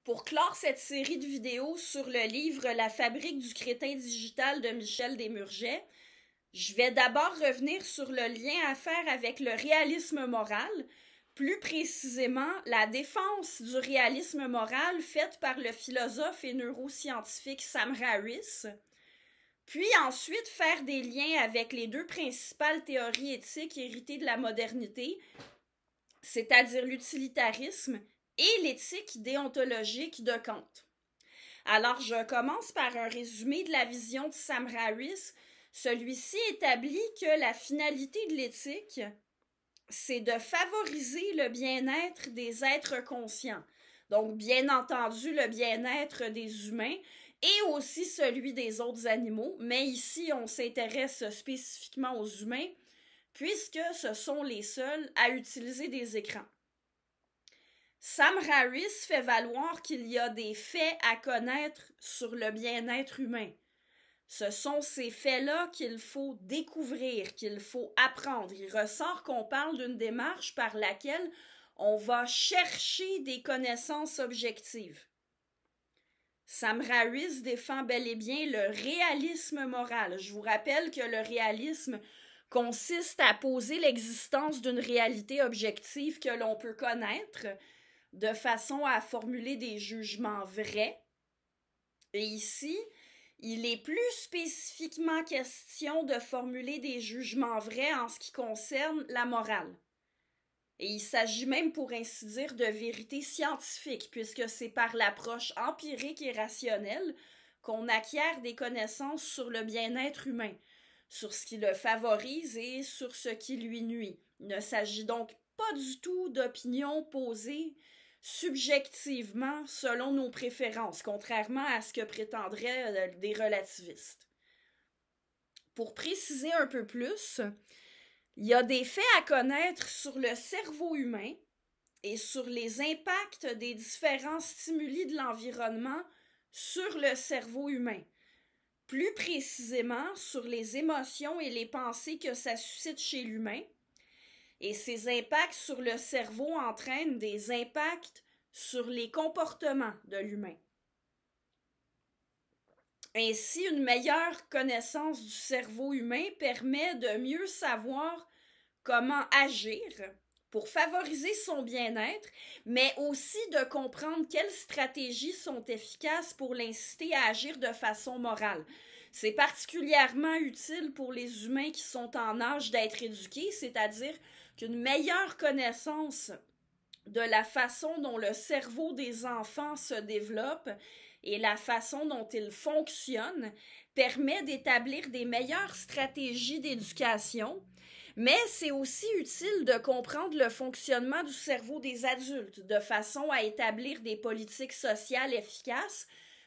Pour clore cette série de vidéos sur le livre La fabrique du crétin digital de Michel Desmurget, je vais d'abord revenir sur le lien à faire avec le réalisme moral, plus précisément la défense du réalisme moral faite par le philosophe et neuroscientifique Sam Harris, puis ensuite faire des liens avec les deux principales théories éthiques héritées de la modernité, c'est-à-dire l'utilitarisme et l'éthique déontologique de Kant. Alors, je commence par un résumé de la vision de Sam Harris. Celui-ci établit que la finalité de l'éthique, c'est de favoriser le bien-être des êtres conscients. Donc, bien entendu, le bien-être des humains et aussi celui des autres animaux, mais ici, on s'intéresse spécifiquement aux humains, puisque ce sont les seuls à utiliser des écrans. Sam Harris fait valoir qu'il y a des faits à connaître sur le bien-être humain. Ce sont ces faits-là qu'il faut découvrir, qu'il faut apprendre. Il ressort qu'on parle d'une démarche par laquelle on va chercher des connaissances objectives. Sam Harris défend bel et bien le réalisme moral. Je vous rappelle que le réalisme consiste à poser l'existence d'une réalité objective que l'on peut connaître de façon à formuler des jugements vrais. Et ici, il est plus spécifiquement question de formuler des jugements vrais en ce qui concerne la morale. Et il s'agit même, pour ainsi dire, de vérité scientifique, puisque c'est par l'approche empirique et rationnelle qu'on acquiert des connaissances sur le bien-être humain, sur ce qui le favorise et sur ce qui lui nuit. Il ne s'agit donc pas du tout d'opinions posées subjectivement selon nos préférences, contrairement à ce que prétendraient des relativistes. Pour préciser un peu plus, il y a des faits à connaître sur le cerveau humain et sur les impacts des différents stimuli de l'environnement sur le cerveau humain. Plus précisément sur les émotions et les pensées que ça suscite chez l'humain. Et ces impacts sur le cerveau entraînent des impacts sur les comportements de l'humain. Ainsi, une meilleure connaissance du cerveau humain permet de mieux savoir comment agir pour favoriser son bien-être, mais aussi de comprendre quelles stratégies sont efficaces pour l'inciter à agir de façon morale. C'est particulièrement utile pour les humains qui sont en âge d'être éduqués, c'est-à-dire qu'une meilleure connaissance de la façon dont le cerveau des enfants se développe et la façon dont il fonctionne permet d'établir des meilleures stratégies d'éducation, mais c'est aussi utile de comprendre le fonctionnement du cerveau des adultes de façon à établir des politiques sociales efficaces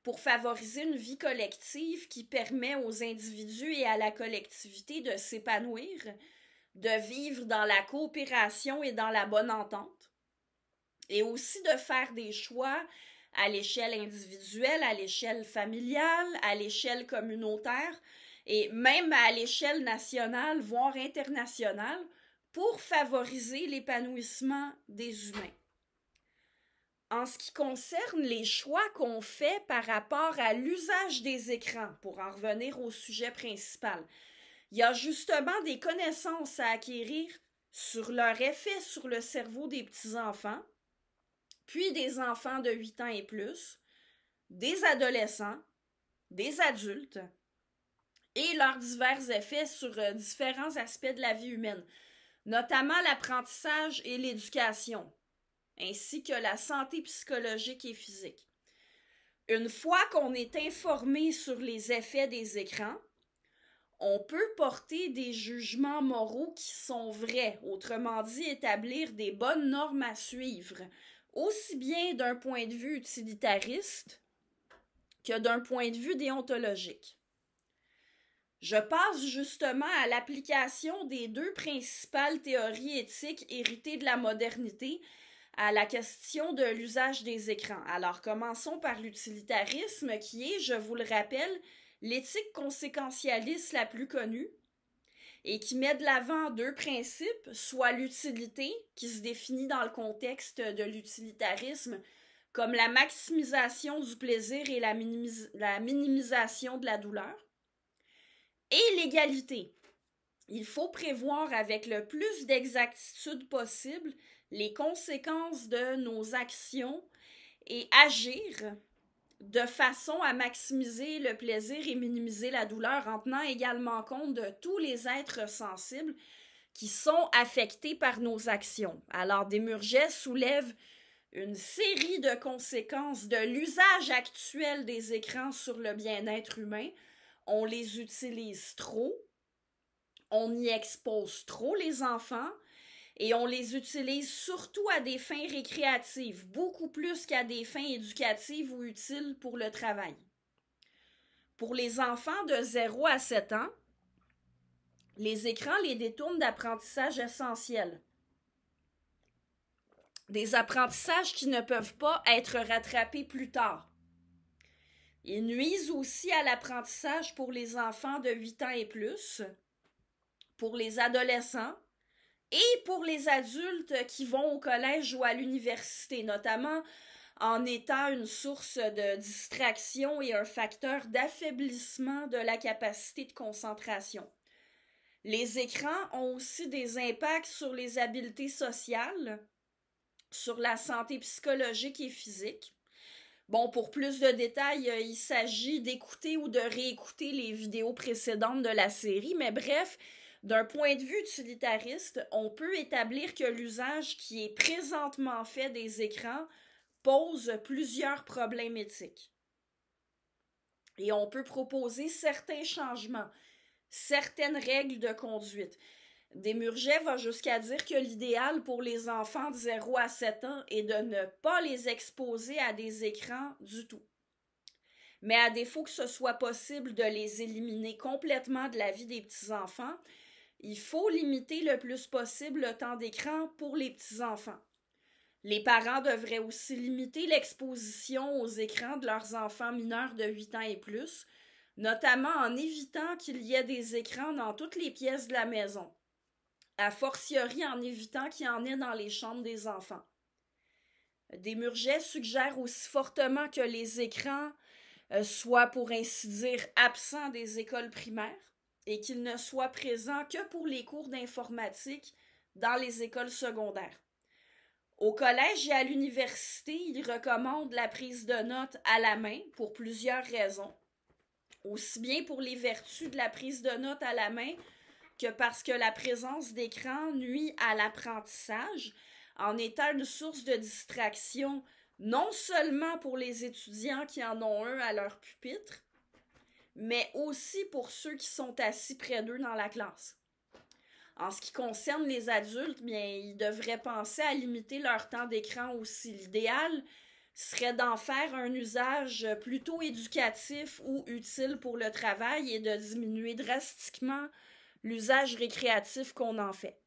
pour favoriser une vie collective qui permet aux individus et à la collectivité de s'épanouir, de vivre dans la coopération et dans la bonne entente, et aussi de faire des choix à l'échelle individuelle, à l'échelle familiale, à l'échelle communautaire et même à l'échelle nationale, voire internationale, pour favoriser l'épanouissement des humains. En ce qui concerne les choix qu'on fait par rapport à l'usage des écrans, pour en revenir au sujet principal, il y a justement des connaissances à acquérir sur leur effet sur le cerveau des petits-enfants, puis des enfants de 8 ans et plus, des adolescents, des adultes, et leurs divers effets sur différents aspects de la vie humaine, notamment l'apprentissage et l'éducation, ainsi que la santé psychologique et physique. Une fois qu'on est informé sur les effets des écrans, on peut porter des jugements moraux qui sont vrais, autrement dit établir des bonnes normes à suivre, aussi bien d'un point de vue utilitariste que d'un point de vue déontologique. Je passe justement à l'application des deux principales théories éthiques héritées de la modernité à la question de l'usage des écrans. Alors, commençons par l'utilitarisme qui est, je vous le rappelle, l'éthique conséquentialiste la plus connue et qui met de l'avant deux principes, soit l'utilité, qui se définit dans le contexte de l'utilitarisme comme la maximisation du plaisir et la minimisation de la douleur. Et l'égalité. Il faut prévoir avec le plus d'exactitude possible les conséquences de nos actions et agir de façon à maximiser le plaisir et minimiser la douleur en tenant également compte de tous les êtres sensibles qui sont affectés par nos actions. Alors, Desmurget soulève une série de conséquences de l'usage actuel des écrans sur le bien-être humain. On les utilise trop, on y expose trop les enfants et on les utilise surtout à des fins récréatives, beaucoup plus qu'à des fins éducatives ou utiles pour le travail. Pour les enfants de 0 à 7 ans, les écrans les détournent d'apprentissage essentiels. Des apprentissages qui ne peuvent pas être rattrapés plus tard. Ils nuisent aussi à l'apprentissage pour les enfants de 8 ans et plus, pour les adolescents et pour les adultes qui vont au collège ou à l'université, notamment en étant une source de distraction et un facteur d'affaiblissement de la capacité de concentration. Les écrans ont aussi des impacts sur les habiletés sociales, sur la santé psychologique et physique. Bon, pour plus de détails, il s'agit d'écouter ou de réécouter les vidéos précédentes de la série, mais bref, d'un point de vue utilitariste, on peut établir que l'usage qui est présentement fait des écrans pose plusieurs problèmes éthiques. Et on peut proposer certains changements, certaines règles de conduite. Desmurget va jusqu'à dire que l'idéal pour les enfants de 0 à 7 ans est de ne pas les exposer à des écrans du tout. Mais à défaut que ce soit possible de les éliminer complètement de la vie des petits-enfants, il faut limiter le plus possible le temps d'écran pour les petits-enfants. Les parents devraient aussi limiter l'exposition aux écrans de leurs enfants mineurs de 8 ans et plus, notamment en évitant qu'il y ait des écrans dans toutes les pièces de la maison, a fortiori en évitant qu'il y en ait dans les chambres des enfants. Desmurget suggère aussi fortement que les écrans soient, pour ainsi dire, absents des écoles primaires et qu'ils ne soient présents que pour les cours d'informatique dans les écoles secondaires. Au collège et à l'université, il recommande la prise de notes à la main pour plusieurs raisons, aussi bien pour les vertus de la prise de notes à la main que parce que la présence d'écran nuit à l'apprentissage en étant une source de distraction non seulement pour les étudiants qui en ont un à leur pupitre, mais aussi pour ceux qui sont assis près d'eux dans la classe. En ce qui concerne les adultes, bien, ils devraient penser à limiter leur temps d'écran aussi. L'idéal serait d'en faire un usage plutôt éducatif ou utile pour le travail et de diminuer drastiquement l'usage récréatif qu'on en fait.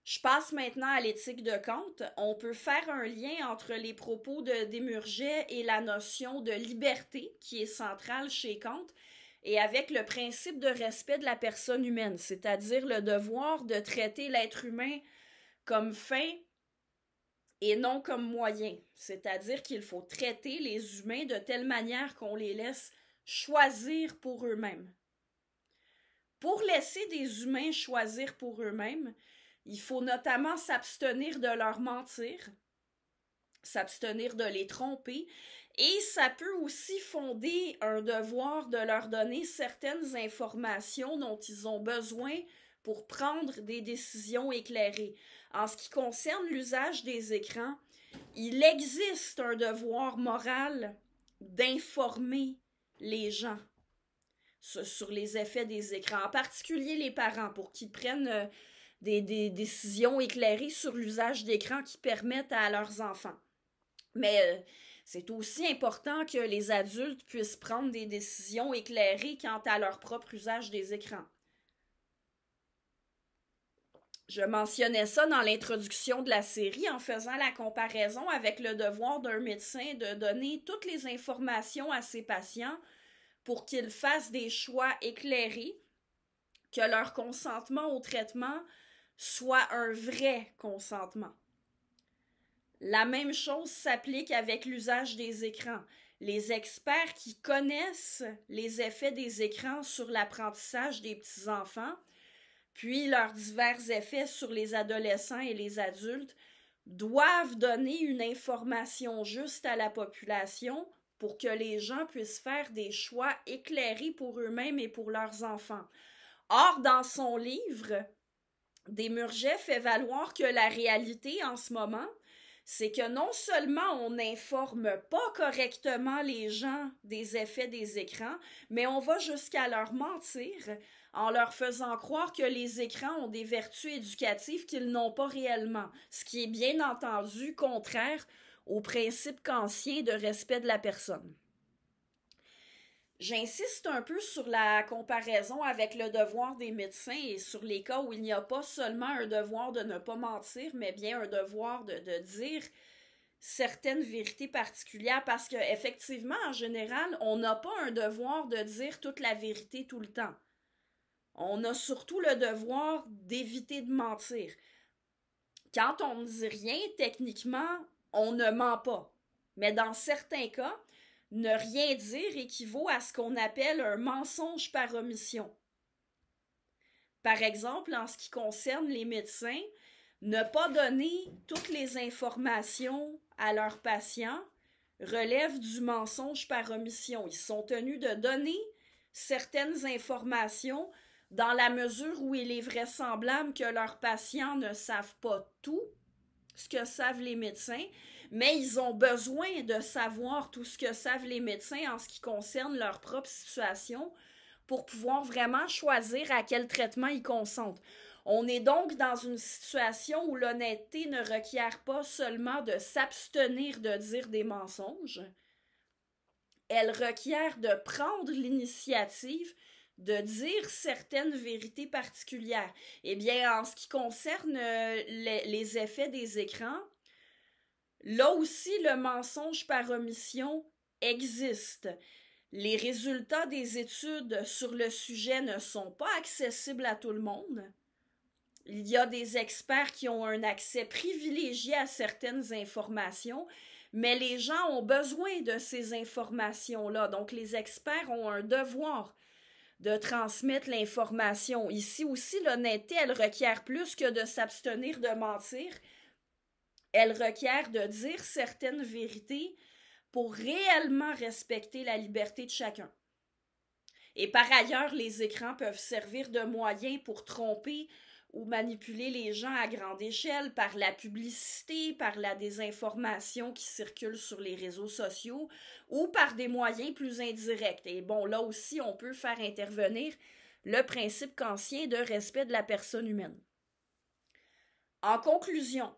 Je passe maintenant à l'éthique de Kant. On peut faire un lien entre les propos de Desmurget et la notion de liberté qui est centrale chez Kant et avec le principe de respect de la personne humaine, c'est-à-dire le devoir de traiter l'être humain comme fin et non comme moyen, c'est-à-dire qu'il faut traiter les humains de telle manière qu'on les laisse choisir pour eux-mêmes. Pour laisser des humains choisir pour eux-mêmes, il faut notamment s'abstenir de leur mentir, s'abstenir de les tromper, et ça peut aussi fonder un devoir de leur donner certaines informations dont ils ont besoin pour prendre des décisions éclairées. En ce qui concerne l'usage des écrans, il existe un devoir moral d'informer les gens sur les effets des écrans, en particulier les parents, pour qu'ils prennent des décisions éclairées sur l'usage d'écrans qui permettent à leurs enfants. Mais c'est aussi important que les adultes puissent prendre des décisions éclairées quant à leur propre usage des écrans. Je mentionnais ça dans l'introduction de la série en faisant la comparaison avec le devoir d'un médecin de donner toutes les informations à ses patients pour qu'ils fassent des choix éclairés, que leur consentement au traitement soit un vrai consentement. La même chose s'applique avec l'usage des écrans. Les experts qui connaissent les effets des écrans sur l'apprentissage des petits-enfants, puis leurs divers effets sur les adolescents et les adultes, doivent donner une information juste à la population pour que les gens puissent faire des choix éclairés pour eux-mêmes et pour leurs enfants. Or, dans son livre, Desmurget fait valoir que la réalité en ce moment, c'est que non seulement on n'informe pas correctement les gens des effets des écrans, mais on va jusqu'à leur mentir en leur faisant croire que les écrans ont des vertus éducatives qu'ils n'ont pas réellement, ce qui est bien entendu contraire au principe kantien de respect de la personne. J'insiste un peu sur la comparaison avec le devoir des médecins et sur les cas où il n'y a pas seulement un devoir de ne pas mentir, mais bien un devoir de dire certaines vérités particulières parce qu'effectivement, en général, on n'a pas un devoir de dire toute la vérité tout le temps. On a surtout le devoir d'éviter de mentir. Quand on ne dit rien, techniquement, on ne ment pas. Mais dans certains cas, ne rien dire équivaut à ce qu'on appelle un mensonge par omission. Par exemple, en ce qui concerne les médecins, ne pas donner toutes les informations à leurs patients relève du mensonge par omission. Ils sont tenus de donner certaines informations dans la mesure où il est vraisemblable que leurs patients ne savent pas tout ce que savent les médecins, mais ils ont besoin de savoir tout ce que savent les médecins en ce qui concerne leur propre situation pour pouvoir vraiment choisir à quel traitement ils consentent. On est donc dans une situation où l'honnêteté ne requiert pas seulement de s'abstenir de dire des mensonges, elle requiert de prendre l'initiative de dire certaines vérités particulières. Eh bien, en ce qui concerne les effets des écrans, là aussi, le mensonge par omission existe. Les résultats des études sur le sujet ne sont pas accessibles à tout le monde. Il y a des experts qui ont un accès privilégié à certaines informations, mais les gens ont besoin de ces informations-là. Donc, les experts ont un devoir de transmettre l'information. Ici aussi, l'honnêteté, elle requiert plus que de s'abstenir de mentir. Elle requiert de dire certaines vérités pour réellement respecter la liberté de chacun. Et par ailleurs, les écrans peuvent servir de moyen pour tromper ou manipuler les gens à grande échelle par la publicité, par la désinformation qui circule sur les réseaux sociaux ou par des moyens plus indirects. Et bon, là aussi, on peut faire intervenir le principe kantien de respect de la personne humaine. En conclusion,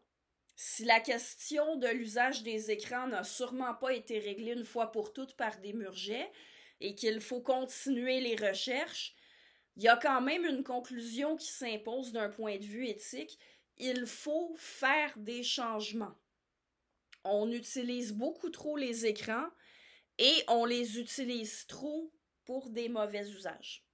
si la question de l'usage des écrans n'a sûrement pas été réglée une fois pour toutes par Desmurget et qu'il faut continuer les recherches, il y a quand même une conclusion qui s'impose d'un point de vue éthique. Il faut faire des changements. On utilise beaucoup trop les écrans et on les utilise trop pour des mauvais usages.